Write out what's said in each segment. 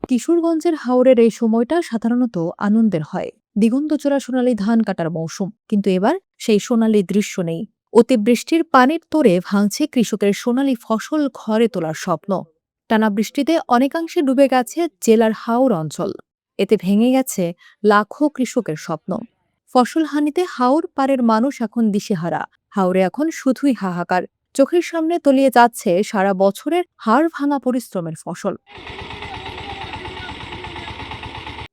কিশোরগঞ্জের হাওরের এই সময়টা সাধারণত আনন্দের হয়। দিগন্তচূড়া সোনালি ধান কাটার মৌসুম, কিন্তু এবার সেই সোনালি দৃশ্য নেই। অতিবৃষ্টির পানির তোড়ে ভাঙছে কৃষকের সোনালি ফসল ঘরে তোলার স্বপ্ন। টানা বৃষ্টিতে অনেকাংশে ডুবে গেছে জেলার হাওর অঞ্চল। এতে ভেঙে গেছে লাখো কৃষকের স্বপ্ন। ফসল হানিতে হাওর পাড়ের মানুষ এখন দিশেহারা। হাওরে এখন শুধুই হাহাকার। চোখের সামনে তলিয়ে যাচ্ছে সারা বছরের হাড় ভাঙা পরিশ্রমের ফসল।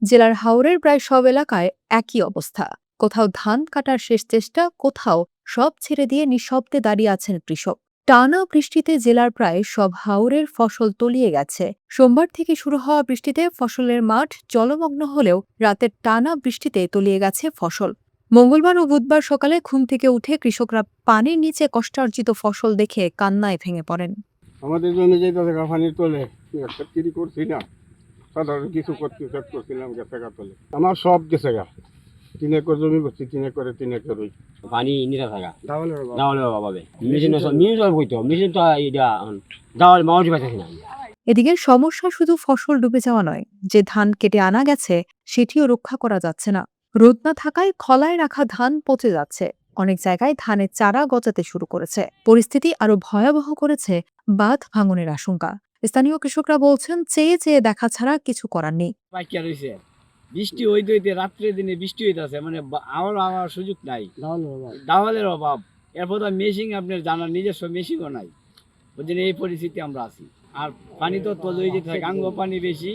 জেলার হাওরের প্রায় সব এলাকায় একই অবস্থা। কোথাও ধান কাটার শেষ চেষ্টা, কোথাও সব ছেড়ে দিয়ে নিঃশব্দে দাঁড়িয়ে আছেন কৃষক। টানা বৃষ্টিতে জেলার প্রায় সব হাওরের ফসল তলিয়ে গেছে। সোমবার থেকে শুরু হওয়া বৃষ্টিতে ফসলের মাঠ জলমগ্ন হলেও রাতের টানা বৃষ্টিতে তলিয়ে গেছে ফসল। মঙ্গলবার ও বুধবার সকালে ঘুম থেকে উঠে কৃষকরা পানির নিচে কষ্টার্জিত ফসল দেখে কান্নায় ভেঙে পড়েন। আমাদের জন্য যেটা দেখা পানির তোলে একটা কিরি করছি না, সাধারণ কিছু করছিলাম গেছে গা তোলে আমার সব গেছে গা। 3 একর জমি করছি, 3 একরে 3 একরই পানি নিতে থাকা দাওয়ালের দাওয়ালের অভাবে মেশিন হইতো মেশিন তো এটা দাওয়াল মাউটি পাইতেছি না। এদিকে সমস্যা শুধু ফসল ডুবে যাওয়া নয়, যে ধান কেটে আনা গেছে সেটিও রক্ষা করা যাচ্ছে না। রোদ না থাকায় খলায় রাখা ধান পচে যাচ্ছে। অনেক জায়গায় ধানের চারা গজাতে শুরু করেছে। পরিস্থিতি আরো ভয়াবহ করেছে বাঁধ ভাঙনের আশঙ্কা। স্থানীয় কৃষকরা বলছেন, চেয়ে চেয়ে দেখা ছাড়া কিছু করার নেই। পাইকার হইছে বৃষ্টি হইতে হইতে রাত্রে দিনে বৃষ্টি হইতেছে, মানে আমার সুযোগ নাই, দাওয়ালের অভাব। এরপর মেশিন আপনার জানার নিজস্ব মেশিনও নাই, বুঝলেন? এই পরিস্থিতি আমরা আছি। আর পানি তো তলে যেতে থাকে, আঙ্গ পানি বেশি,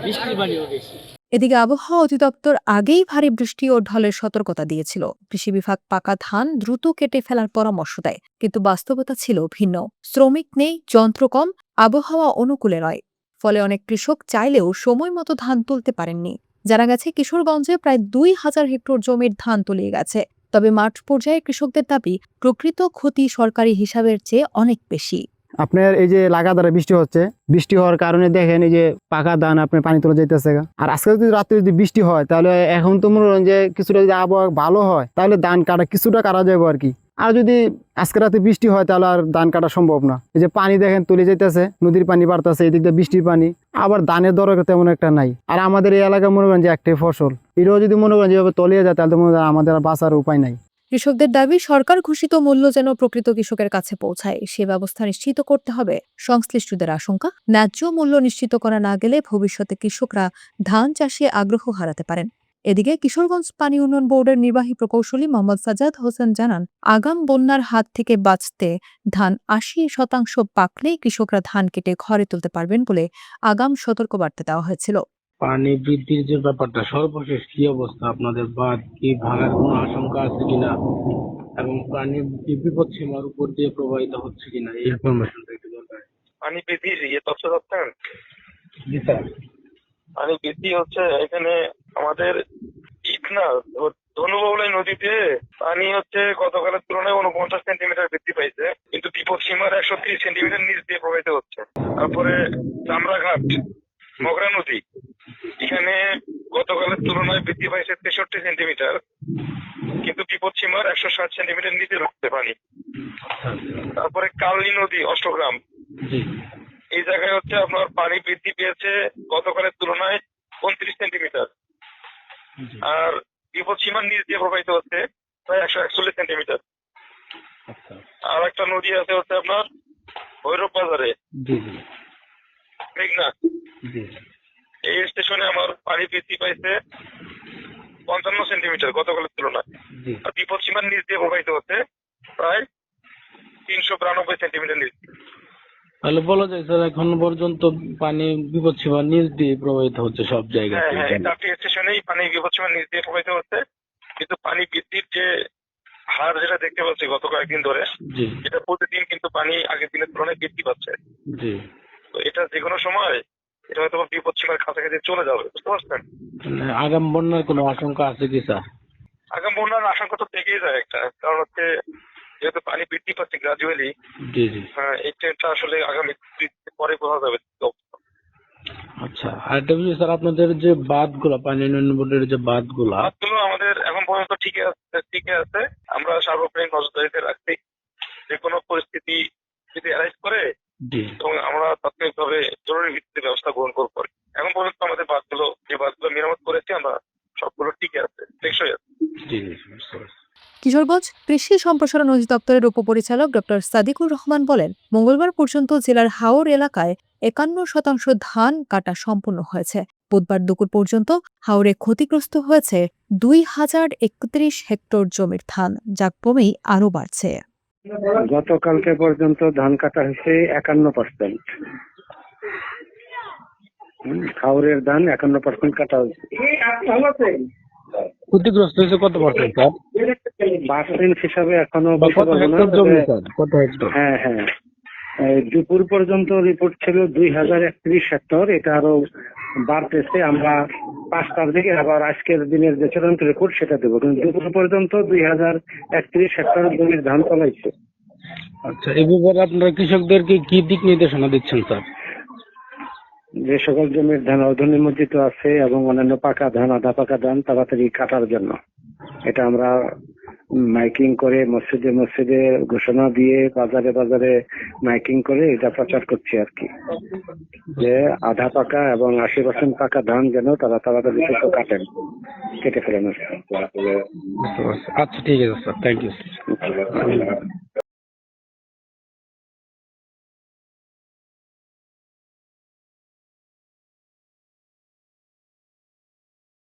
বৃষ্টির পানিও বেশি। এদিকে আবহাওয়া অধিদপ্তর আগেই ভারী বৃষ্টি ও ঢলের সতর্কতা দিয়েছিল। কৃষি বিভাগ পাকা ধান দ্রুত কেটে ফেলার পরামর্শ দেয়, কিন্তু বাস্তবতা ছিল ভিন্ন। শ্রমিক নেই, যন্ত্র কম, আবহাওয়া অনুকূলে নয়। ফলে অনেক কৃষক চাইলেও সময় মতো ধান তুলতে পারেননি। জানা গেছে, কিশোরগঞ্জে প্রায় 2000 হেক্টর জমির ধান তলিয়ে গেছে। তবে মাঠ পর্যায়ে কৃষকদের দাবি, প্রকৃত ক্ষতি সরকারি হিসাবের চেয়ে অনেক বেশি। আপনার এই যে লাগাতার বৃষ্টি হচ্ছে, বৃষ্টি হওয়ার কারণে দেখেন এই যে পাকা ধান আপনার পানি তোলা যাইতেছে। আর আজকে যদি রাত্রে যদি বৃষ্টি হয়, তাহলে এখন তো মনে করেন যে কিছুটা যদি আবহাওয়া ভালো হয়, তাহলে ধান কাটা কিছুটা কাটা যাবে আর কি। আর যদি আজকে রাতে বৃষ্টি হয়, তাহলে আর ধান কাটা সম্ভব না। এই যে পানি দেখেন তুলে যাইতেছে, নদীর পানি বাড়তেছে, এদিক দিয়ে বৃষ্টির পানি, আবার ধানের দরকার তেমন একটা নাই। আর আমাদের এই এলাকায় মনে করেন যে একটাই ফসল, এটাও যদি মনে করেন যেভাবে তলিয়ে যায়, তাহলে মনে করেন আমাদের আর বাঁচার উপায় নাই। কৃষকদের দাবি, সরকার ঘোষিত মূল্য যেন প্রকৃত কৃষকের কাছে পৌঁছায়, সে ব্যবস্থা নিশ্চিত করতে হবে। সংশ্লিষ্টদের আশঙ্কা, ন্যায্য মূল্য নিশ্চিত করা না গেলে ভবিষ্যতে কৃষকরা ধান চাষে আগ্রহ হারাতে পারেন। এদিকে কিশোরগঞ্জ পানি উন্নয়ন বোর্ডের নির্বাহী প্রকৌশলী মোহাম্মদ সাজ্জাদ হোসেন জানান, আগাম বন্যার হাত থেকে বাঁচতে ধান 80% পাকলেই কৃষকরা ধান কেটে ঘরে তুলতে পারবেন বলে আগাম সতর্কবার্তা দেওয়া হয়েছিল। পানি বৃদ্ধির যে ব্যাপারটা, সর্বশেষ কি অবস্থা? আপনাদের বাঁধ কি ভাঙার কোনো আশঙ্কা আছে কিনা, এবং পানি বিপদ সীমার উপর দিয়ে প্রবাহিত হচ্ছে কিনা, এই ইনফরমেশনটা একটু দরকার। পানি বৃদ্ধির তথ্য পাচ্ছেন? জি স্যার। পানি বৃদ্ধি হচ্ছে এখানে আমাদের ইটনা ধনুবাউলাই নদীতে পানি হচ্ছে গতকালের তুলনায় 49 সেন্টিমিটার বৃদ্ধি পাইছে, কিন্তু বিপদ সীমার 130 সেন্টিমিটার নিচ দিয়ে প্রবাহিত হচ্ছে। তারপরে চামড়াঘাট মগরা নদী, এখানে গতকালের তুলনায় বৃদ্ধি পাইছে 63 সেন্টিমিটার, কিন্তু বিপদ সীমার 160 সেন্টিমিটার নিচে রয়েছে পানি। তারপরে কালনী নদী অষ্টগ্রাম, এই জায়গায় হচ্ছে আপনার পানি বৃদ্ধি পেয়েছে গতকালের তুলনায় 29 সেন্টিমিটার, আর বিপদ সীমার নিচ দিয়ে প্রবাহিত হচ্ছে প্রায় 141 সেন্টিমিটার। আর একটা নদী আছে হচ্ছে আপনার ভৈরব বাজারে, মেঘনা, এই স্টেশনে আমার পানি বৃদ্ধি পাইছে 55 সেন্টিমিটার গতকালের তুলনায়, আর বিপদ সীমার নিচ দিয়ে প্রবাহিত হচ্ছে প্রায় 392 সেন্টিমিটার নিচ। তাহলে বলা যায় স্যার, এখন পর্যন্ত পানি বিপদ সীমার নিচ দিয়ে প্রবাহিত হচ্ছে সব জায়গায়। হ্যাঁ, চারটি স্টেশনেই পানি বিপদ সীমার নিচ দিয়ে প্রবাহিত হচ্ছে, কিন্তু পানি বৃদ্ধির যে হার যেটা দেখতে পাচ্ছি গত কয়েকদিন ধরে, এটা প্রতিদিন কিন্তু পানি আগের দিনের তুলনায় বৃদ্ধি পাচ্ছে। তো এটা যে কোনো সময় এটা হয়তো বিপদ সীমার কাছাকাছি চলে যাবে, বুঝতে পারছেন? আগাম বন্যার কোনো আশঙ্কা আছে কি স্যার? আগাম বন্যার আশঙ্কা তো থেকেই যায় একটা, কারণ হচ্ছে যেহেতু পানি বৃদ্ধি পাচ্ছে গ্রাজুয়ালি, এই ট্রেনটা আসলে আগামী পরে বোঝা যাবে। আচ্ছা, আরেকটা বিষয় স্যার, আপনাদের যে বাঁধগুলো, পানি উন্নয়ন বোর্ডের যে বাঁধগুলো আমাদের এখন পর্যন্ত ঠিকই আছে। আমরা সার্বক্ষণিক নজরদারিতে রাখছি, যে কোনো পরিস্থিতি যদি অ্যারাইজ করে এবং আমরা তাৎক্ষণিকভাবে জরুরি ভিত্তিতে ব্যবস্থা গ্রহণ করবো। এখন পর্যন্ত কিশোরগঞ্জ কৃষি সম্প্রসারণ অধিদপ্তরের উপপরিচালক ডক্টর সাদিকুর রহমান বলেন, মঙ্গলবার পর্যন্ত জেলার হাওর এলাকায় 51% ধান কাটা সম্পন্ন হয়েছে। বুধবার দুপুর পর্যন্ত হাওরে ক্ষতিগ্রস্ত হয়েছে 2031 হেক্টর জমির ধান, যা ক্রমেই আরও বাড়ছে। গতকালকে পর্যন্ত ধান কাটা হয়েছে 51%। খাওয়ারের ধান 51% কাটা হয়েছে। ক্ষতিগ্রস্ত হয়েছে কত পার্সেন্ট স্যার? পার্সেন্ট হিসাবে এখনো বা বলতে কত পারবো না, হেক্টর জমি তবে স্যার? কত হেক্টর? হ্যাঁ হ্যাঁ, এই দুপুর পর্যন্ত রিপোর্ট ছিল 2031 হেক্টর। এটা আরো বাড়তেছে। আমরা 5টার দিকে আবার আজকের দিনের যে চূড়ান্ত রিপোর্ট সেটা দেবো, কিন্তু দুপুর পর্যন্ত 2031 হেক্টর জমির ধান ফলাইছে। আচ্ছা, এই ব্যাপারে আপনারা কৃষকদেরকে কি দিক নির্দেশনা দিচ্ছেন স্যার? যে সকল জমির ধান অর্ধনিমজ্জিত আছে এবং অন্যান্য পাকা ধান, আধা পাকা ধান তাড়াতাড়ি কাটার জন্য এটা আমরা মাইকিং করে মসজিদে মসজিদে ঘোষণা দিয়ে বাজারে বাজারে মাইকিং করে এটা প্রচার করছি আর কি, যে আধা পাকা এবং 80% পাকা ধান যেন তারা তাড়াতাড়ি কেটে ফেলেন। আচ্ছা, ঠিক আছে স্যার, থ্যাংক ইউ।